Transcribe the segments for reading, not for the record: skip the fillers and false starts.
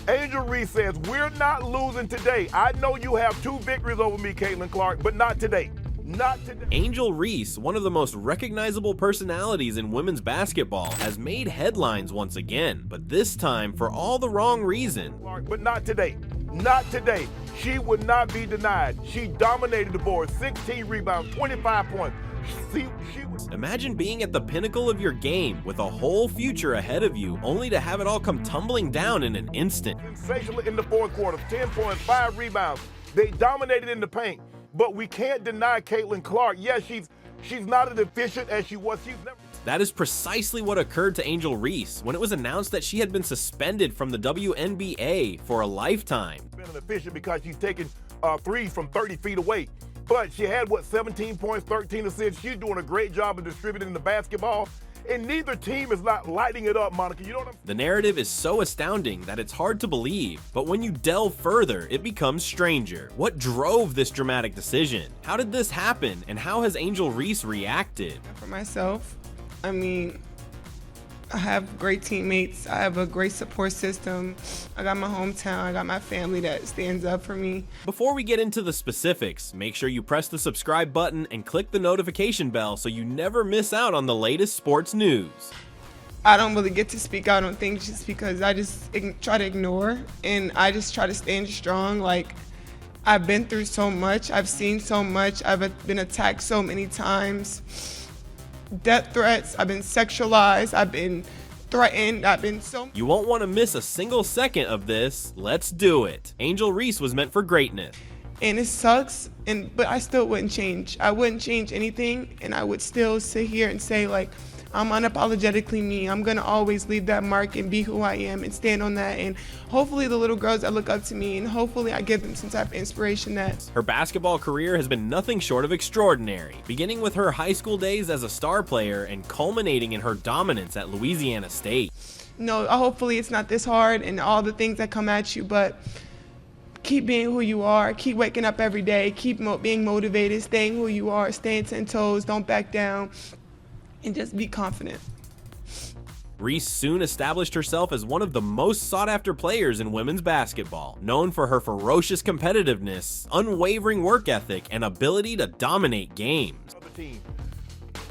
Angel Reese says, we're not losing today. I know you have 2 victories over me, Caitlin Clark, but not today. Not today. Angel Reese, one of the most recognizable personalities in women's basketball, has made headlines once again, but this time for all the wrong reason. But not today. Not today. She would not be denied. She dominated the board, 16 rebounds, 25 points. Imagine being at the pinnacle of your game with a whole future ahead of you, only to have it all come tumbling down in an instant. Sensational in the fourth quarter, 10 points, 5 rebounds. They dominated in the paint, but we can't deny Caitlin Clark. Yes, she's not as efficient as she was. That is precisely what occurred to Angel Reese when it was announced that she had been suspended from the WNBA for a lifetime. Been efficient because she's taking threes from 30 feet away. But she had, 17 points, 13 assists. She's doing a great job of distributing the basketball. And neither team is not lighting it up, Monica. You know what I'm saying? The narrative is so astounding that it's hard to believe. But when you delve further, it becomes stranger. What drove this dramatic decision? How did this happen? And how has Angel Reese reacted? For myself, I mean, I have great teammates. I have a great support system. I got my hometown. I got my family that stands up for me. Before we get into the specifics, make sure you press the subscribe button and click the notification bell so you never miss out on the latest sports news. I don't really get to speak out on things just because I just try to ignore, and I just try to stand strong. Like, I've been through so much. I've seen so much. I've been attacked so many times. Death threats, I've been sexualized, I've been threatened, I've been so... You won't want to miss a single second of this. Let's do it. Angel Reese was meant for greatness. And it sucks, but I still wouldn't change. I wouldn't change anything, and I would still sit here and say, like, I'm unapologetically me. I'm gonna always leave that mark and be who I am and stand on that. And hopefully the little girls that look up to me, and hopefully I give them some type of inspiration that... Her basketball career has been nothing short of extraordinary, beginning with her high school days as a star player and culminating in her dominance at Louisiana State. No, hopefully it's not this hard and all the things that come at you, but keep being who you are, keep waking up every day, keep being motivated, staying who you are, staying 10 toes, don't back down. And just be confident. Reese soon established herself as one of the most sought-after players in women's basketball, known for her ferocious competitiveness, unwavering work ethic, and ability to dominate games.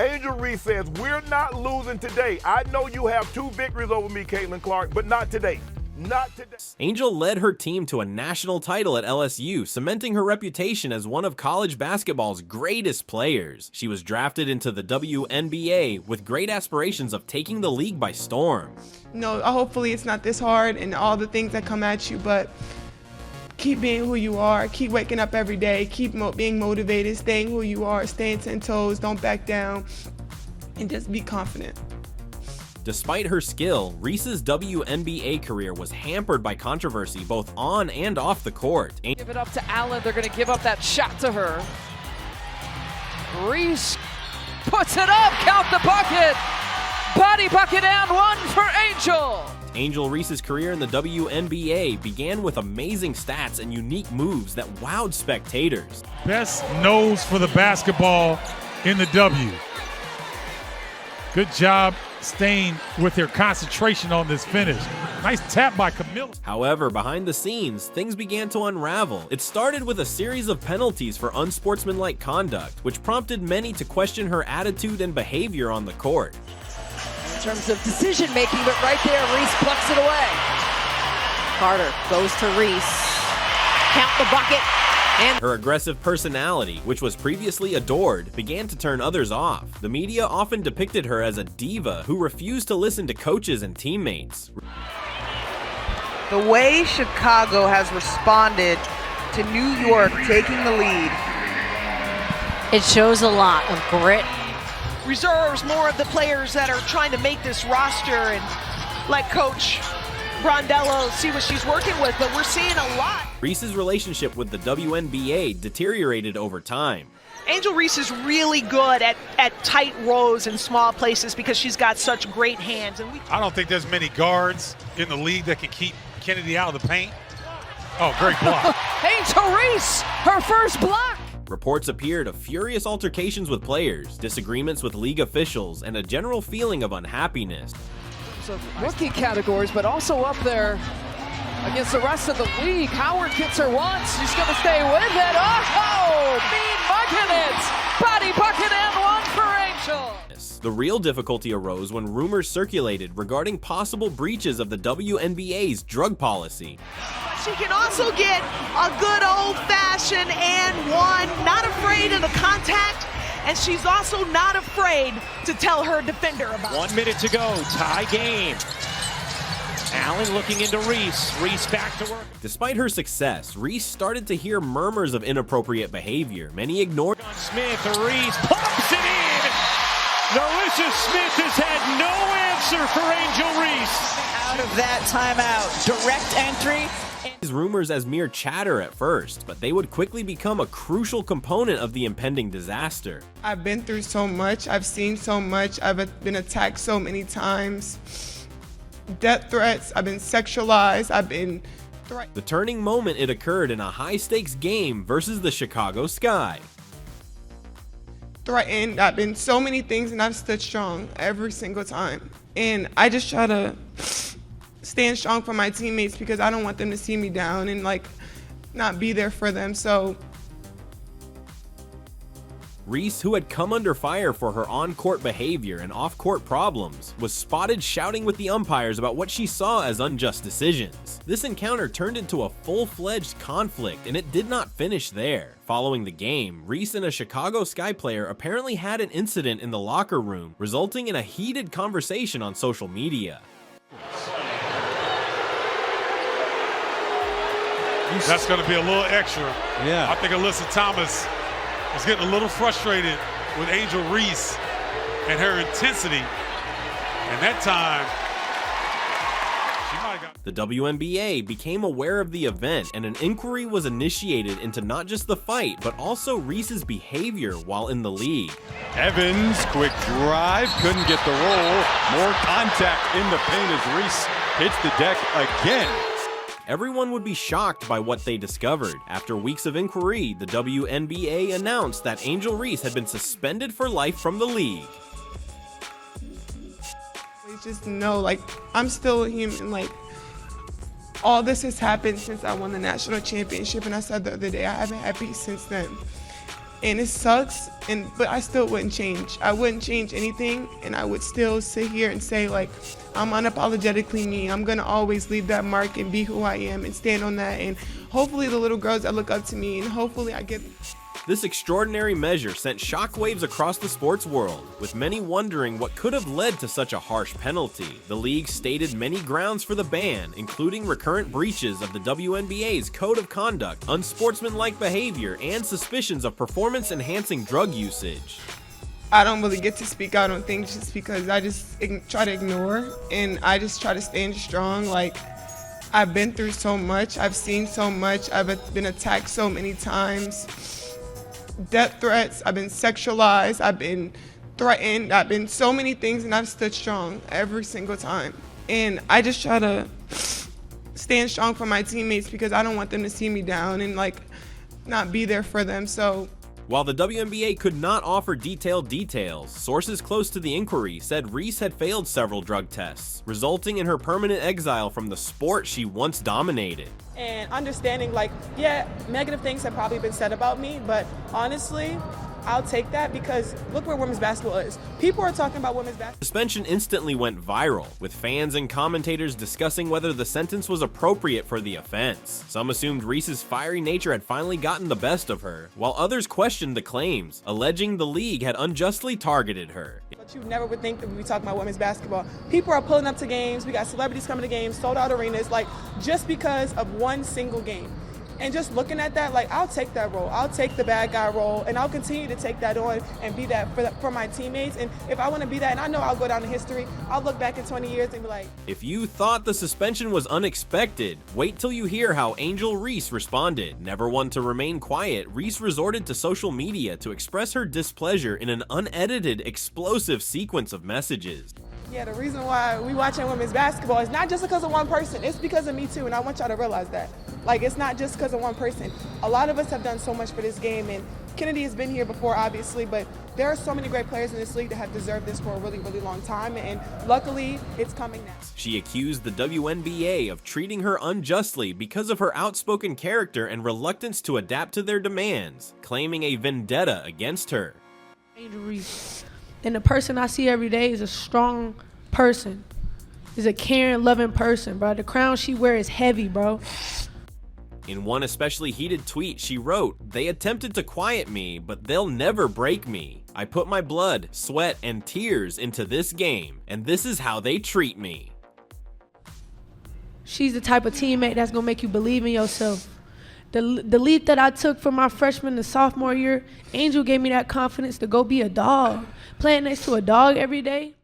Angel Reese says, we're not losing today. I know you have 2 victories over me, Caitlin Clark, but not today. Not today. Angel led her team to a national title at LSU, cementing her reputation as one of college basketball's greatest players. She was drafted into the WNBA with great aspirations of taking the league by storm. No, hopefully it's not this hard and all the things that come at you, but keep being who you are, keep waking up every day, keep being motivated, staying who you are, staying 10 toes, don't back down, and just be confident. Despite her skill, Reese's WNBA career was hampered by controversy both on and off the court. Give it up to Allen. They're going to give up that shot to her. Reese puts it up. Count the bucket. Body bucket and one for Angel. Angel Reese's career in the WNBA began with amazing stats and unique moves that wowed spectators. Best nose for the basketball in the W. Good job staying with their concentration on this finish. Nice tap by Camilla. However, behind the scenes, things began to unravel. It started with a series of penalties for unsportsmanlike conduct, which prompted many to question her attitude and behavior on the court. In terms of decision making, but right there, Reese plucks it away. Carter goes to Reese. Count the bucket. And her aggressive personality, which was previously adored, began to turn others off. The media often depicted her as a diva who refused to listen to coaches and teammates. The way Chicago has responded to New York taking the lead. It shows a lot of grit. Reserves more of the players that are trying to make this roster and let Coach Brondello see what she's working with, but we're seeing a lot. Reese's relationship with the WNBA deteriorated over time. Angel Reese is really good at tight rows and small places because she's got such great hands. And I don't think there's many guards in the league that can keep Kennedy out of the paint. Oh, great block. Angel Reese, her first block. Reports appeared of furious altercations with players, disagreements with league officials, and a general feeling of unhappiness. terms of rookie categories, but also up there against the rest of the league. Howard gets her once. She's going to stay with it. Oh, mean mugging it. Body bucket and one for Angel. The real difficulty arose when rumors circulated regarding possible breaches of the WNBA's drug policy. She can also get a good old-fashioned and one, not afraid of the contact, and she's also not afraid to tell her defender about it. 1 minute to go, tie game. Allen looking into Reese. Reese back to work. Despite her success, Reese started to hear murmurs of inappropriate behavior. Many ignored. Smith, Reese pumps it in. Narissa Smith has had no answer for Angel Reese. Out of that timeout, direct entry. These rumors as mere chatter at first, but they would quickly become a crucial component of the impending disaster. I've been through so much. I've seen so much. I've been attacked so many times. Death threats. I've been sexualized. I've been The turning moment, it occurred in a high-stakes game versus the Chicago Sky. threatened. I've been so many things, and I've stood strong every single time. And I just try to stand strong for my teammates because I don't want them to see me down and like not be there for them. So Reese, who had come under fire for her on-court behavior and off-court problems, was spotted shouting with the umpires about what she saw as unjust decisions. This encounter turned into a full-fledged conflict, and it did not finish there. Following the game, Reese and a Chicago Sky player apparently had an incident in the locker room, resulting in a heated conversation on social media. That's going to be a little extra. Yeah. I think Alyssa Thomas was getting a little frustrated with Angel Reese and her intensity. And that time, she might have got... The WNBA became aware of the event, and an inquiry was initiated into not just the fight, but also Reese's behavior while in the league. Evans, quick drive, couldn't get the roll. More contact in the paint as Reese hits the deck again. Everyone would be shocked by what they discovered. After weeks of inquiry, the WNBA announced that Angel Reese had been suspended for life from the league. we just know, like, I'm still a human. Like, all this has happened since I won the national championship, and I said the other day I haven't had peace since then. And it sucks, but I still wouldn't change. I wouldn't change anything, and I would still sit here and say, like, I'm unapologetically me. I'm gonna always leave that mark and be who I am and stand on that. And hopefully the little girls that look up to me, and hopefully I get... This extraordinary measure sent shockwaves across the sports world, with many wondering what could have led to such a harsh penalty. The league stated many grounds for the ban, including recurrent breaches of the WNBA's code of conduct, unsportsmanlike behavior, and suspicions of performance-enhancing drug usage. I don't really get to speak out on things just because I just try to ignore, and I just try to stand strong. Like, I've been through so much, I've seen so much, I've been attacked so many times. Death threats, I've been sexualized, I've been threatened, I've been so many things, and I've stood strong every single time. And I just try to stand strong for my teammates because I don't want them to see me down and like not be there for them. So while the WNBA could not offer detailed details, sources close to the inquiry said Reese had failed several drug tests, resulting in her permanent exile from the sport she once dominated. And understanding, like, yeah, negative things have probably been said about me, but honestly, I'll take that because look where women's basketball is. People are talking about women's basketball. Suspension instantly went viral, with fans and commentators discussing whether the sentence was appropriate for the offense. Some assumed Reese's fiery nature had finally gotten the best of her, while others questioned the claims, alleging the league had unjustly targeted her. But you never would think that we'd be talking about women's basketball. People are pulling up to games. We got celebrities coming to games, sold out arenas, like just because of one single game. And just looking at that, like, I'll take that role. I'll take the bad guy role, and I'll continue to take that on and be that for my teammates. And if I want to be that, and I know I'll go down in history, I'll look back in 20 years and be like... If you thought the suspension was unexpected, wait till you hear how Angel Reese responded. Never one to remain quiet, Reese resorted to social media to express her displeasure in an unedited, explosive sequence of messages. Yeah, the reason why we watching women's basketball is not just because of one person. It's because of me too, and I want y'all to realize that. Like, it's not just because of one person. A lot of us have done so much for this game, and Kennedy has been here before, obviously, but there are so many great players in this league that have deserved this for a really, really long time, and luckily, it's coming now. She accused the WNBA of treating her unjustly because of her outspoken character and reluctance to adapt to their demands, claiming a vendetta against her. Angel Reese, and the person I see every day is a strong person, is a caring, loving person, bro. The crown she wears is heavy, bro. In one especially heated tweet, she wrote, "They attempted to quiet me, but they'll never break me. I put my blood, sweat, and tears into this game, and this is how they treat me." She's the type of teammate that's gonna make you believe in yourself. The leap that I took from my freshman to sophomore year, Angel gave me that confidence to go be a dog. Playing next to a dog every day.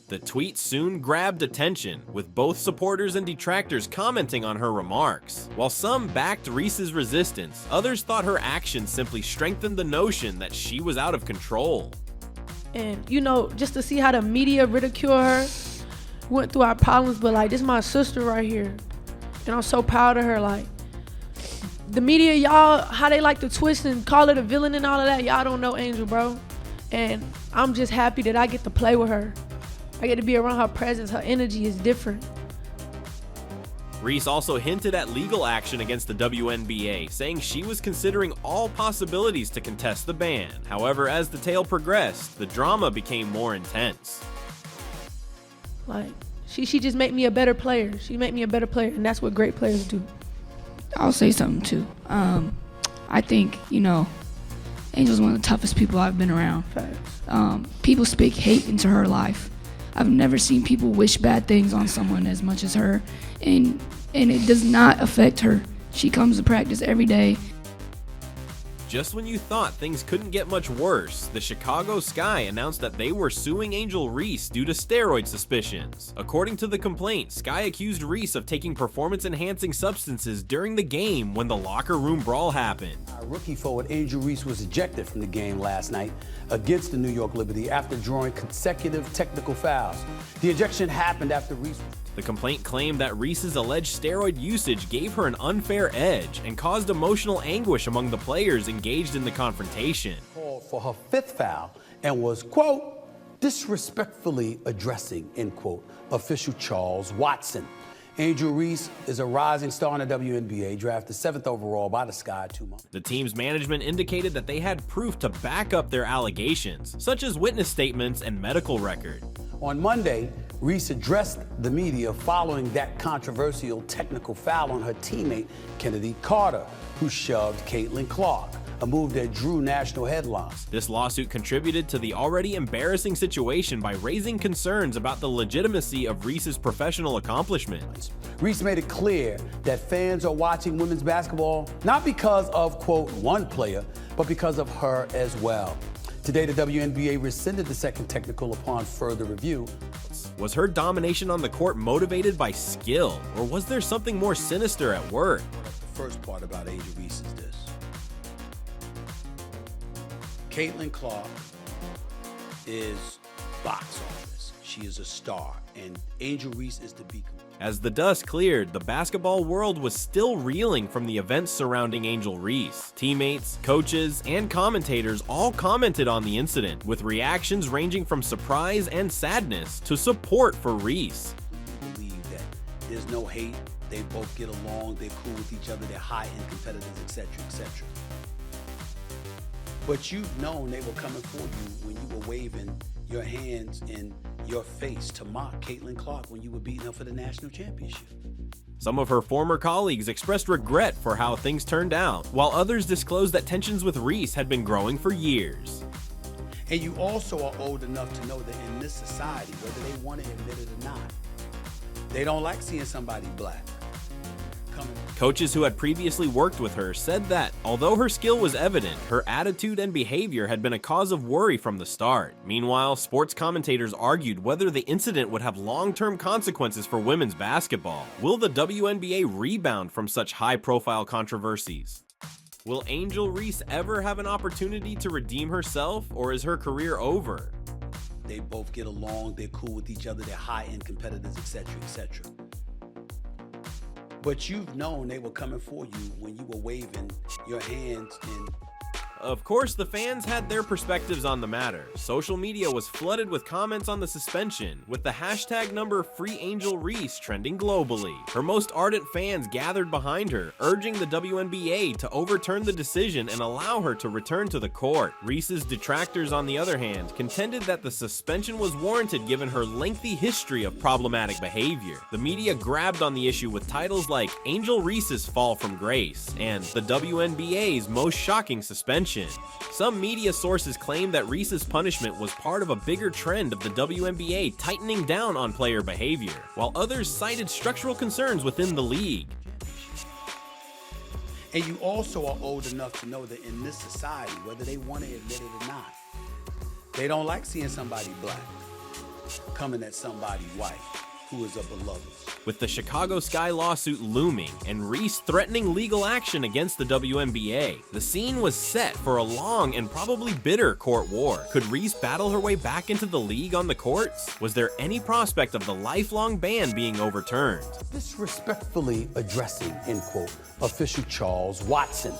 The tweet soon grabbed attention, with both supporters and detractors commenting on her remarks. While some backed Reese's resistance, others thought her actions simply strengthened the notion that she was out of control. And, you know, just to see how the media ridicule her, went through our problems, but like, this is my sister right here. And I'm so proud of her. Like, the media, y'all, how they like to twist and call her the villain and all of that, y'all don't know Angel, bro. And I'm just happy that I get to play with her. I get to be around her presence. Her energy is different. Reese also hinted at legal action against the WNBA, saying she was considering all possibilities to contest the ban. However, as the tale progressed, the drama became more intense. Like, she just made me a better player. She made me a better player, and that's what great players do. I'll say something too. I think, you know, Angel's one of the toughest people I've been around. People speak hate into her life. I've never seen people wish bad things on someone as much as her, and it does not affect her. She comes to practice every day. Just when you thought things couldn't get much worse, the Chicago Sky announced that they were suing Angel Reese due to steroid suspicions. According to the complaint, Sky accused Reese of taking performance-enhancing substances during the game when the locker room brawl happened. Our rookie forward Angel Reese was ejected from the game last night against the New York Liberty after drawing consecutive technical fouls. The ejection happened after Reese... The complaint claimed that Reese's alleged steroid usage gave her an unfair edge and caused emotional anguish among the players engaged in the confrontation. Called for her fifth foul and was, quote, disrespectfully addressing, end quote, official Charles Watson. Angel Reese is a rising star in the WNBA, drafted 7th overall by the Sky 2 months. The team's management indicated that they had proof to back up their allegations, such as witness statements and medical record. On Monday, Reese addressed the media following that controversial technical foul on her teammate, Kennedy Carter, who shoved Caitlin Clark, a move that drew national headlines. This lawsuit contributed to the already embarrassing situation by raising concerns about the legitimacy of Reese's professional accomplishments. Reese made it clear that fans are watching women's basketball not because of, quote, one player, but because of her as well. Today, the WNBA rescinded the second technical upon further review. Was her domination on the court motivated by skill, or was there something more sinister at work? The first part about Angel Reese is this. Caitlin Clark is box office. She is a star, and Angel Reese is to be... As the dust cleared, the basketball world was still reeling from the events surrounding Angel Reese. Teammates, coaches, and commentators all commented on the incident, with reactions ranging from surprise and sadness to support for Reese. I believe that there's no hate, they both get along, they're cool with each other, they're high-end competitors, etc., etc. But you've known they were coming for you when you were waving your hands in your face to mock Caitlin Clark when you were beating her for the national championship. Some of her former colleagues expressed regret for how things turned out, while others disclosed that tensions with Reese had been growing for years. And you also are old enough to know that in this society, whether they want to admit it or not, they don't like seeing somebody black. Coaches who had previously worked with her said that, although her skill was evident, her attitude and behavior had been a cause of worry from the start. Meanwhile, sports commentators argued whether the incident would have long-term consequences for women's basketball. Will the WNBA rebound from such high-profile controversies? Will Angel Reese ever have an opportunity to redeem herself, or is her career over? They both get along, they're cool with each other, they're high-end competitors, etc., etc. But you've known they were coming for you when you were waving your hands in Of course, the fans had their perspectives on the matter. Social media was flooded with comments on the suspension, with the hashtag number #FreeAngelReese trending globally. Her most ardent fans gathered behind her, urging the WNBA to overturn the decision and allow her to return to the court. Reese's detractors, on the other hand, contended that the suspension was warranted given her lengthy history of problematic behavior. The media grabbed on the issue with titles like Angel Reese's Fall from Grace and the WNBA's Most Shocking Suspension. Some media sources claim that Reese's punishment was part of a bigger trend of the WNBA tightening down on player behavior, while others cited structural concerns within the league. And you also are old enough to know that in this society, whether they want to admit it or not, they don't like seeing somebody black coming at somebody white who is a beloved. With the Chicago Sky lawsuit looming and Reese threatening legal action against the WNBA, the scene was set for a long and probably bitter court war. Could Reese battle her way back into the league on the courts? Was there any prospect of the lifelong ban being overturned? Disrespectfully addressing, end quote, official Charles Watson.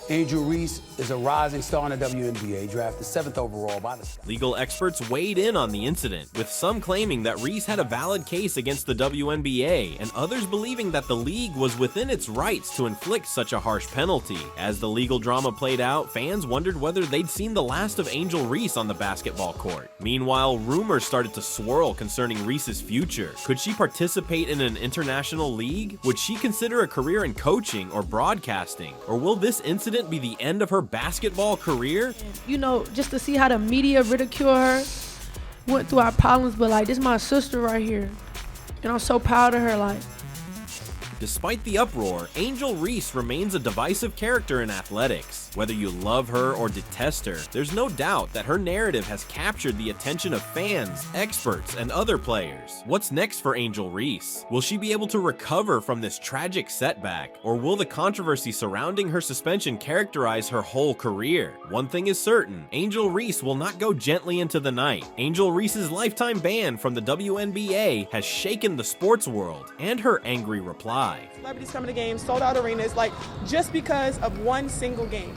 Angel Reese is a rising star in the WNBA, drafted 7th overall by the Sky. Legal experts weighed in on the incident, with some claiming that Reese had a valid case against the WNBA, and others believing that the league was within its rights to inflict such a harsh penalty. As the legal drama played out, fans wondered whether they'd seen the last of Angel Reese on the basketball court. Meanwhile, rumors started to swirl concerning Reese's future. Could she participate in an international league? Would she consider a career in coaching or broadcasting? Or will this incident be the end of her basketball career? You know, just to see how the media ridicule her, went through our problems, but like, this is my sister right here. And I'm so proud of her, like. Despite the uproar, Angel Reese remains a divisive character in athletics. Whether you love her or detest her, there's no doubt that her narrative has captured the attention of fans, experts, and other players. What's next for Angel Reese? Will she be able to recover from this tragic setback, or will the controversy surrounding her suspension characterize her whole career? One thing is certain, Angel Reese will not go gently into the night. Angel Reese's lifetime ban from the WNBA has shaken the sports world, and her angry reply. Celebrities coming to games, sold out arenas, like just because of one single game.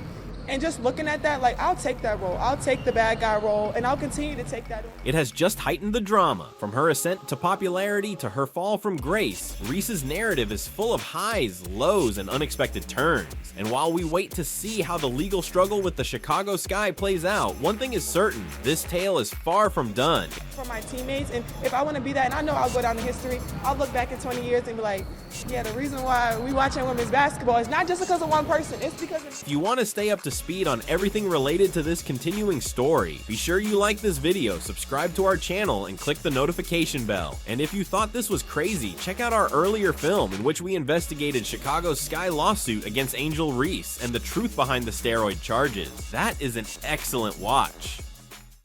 And just looking at that, like, I'll take that role. I'll take the bad guy role, and I'll continue to take that role. It has just heightened the drama. From her ascent to popularity to her fall from grace, Reese's narrative is full of highs, lows, and unexpected turns. And while we wait to see how the legal struggle with the Chicago Sky plays out, one thing is certain, this tale is far from done. For my teammates, and if I want to be that, and I know I'll go down in history, I'll look back in 20 years and be like, yeah, the reason why we watching women's basketball is not just because of one person, it's because of... If you want to stay up to speed on everything related to this continuing story, be sure you like this video, subscribe to our channel, and click the notification bell. And if you thought this was crazy, check out our earlier film in which we investigated Chicago's Sky lawsuit against Angel Reese and the truth behind the steroid charges. That is an excellent watch.